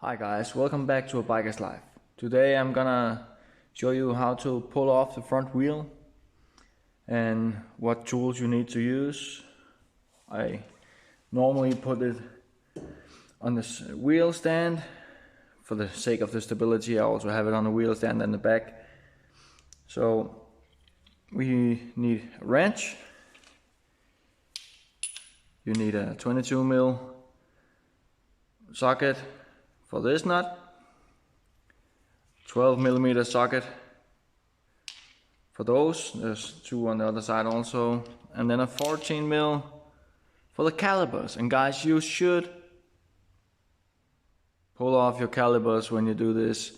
Hi guys, welcome back to A Biker's Life. Today I'm gonna show you how to pull off the front wheel and what tools you need to use. I normally put it on this wheel stand. For the sake of the stability, I also have it on the wheel stand in the back. So we need a wrench. You need a 22mm socket for this nut, 12mm socket for those, there's two on the other side also, and then a 14mm for the calipers. And guys, you should pull off your calipers when you do this.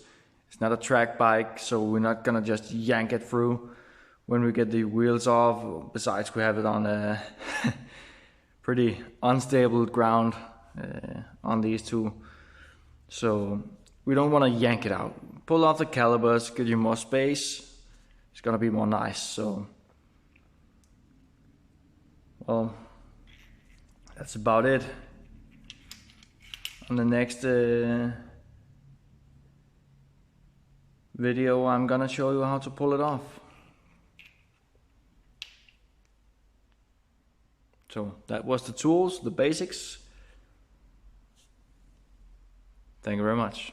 It's not a track bike, so we're not gonna just yank it through when we get the wheels off. Besides, we have it on a pretty unstable ground on these two, so we don't want to yank it out. Pull off the calipers, give you more space. It's gonna be more nice. So, well, that's about it. On the next video, I'm gonna show you how to pull it off. So that was the tools, the basics. Thank you very much.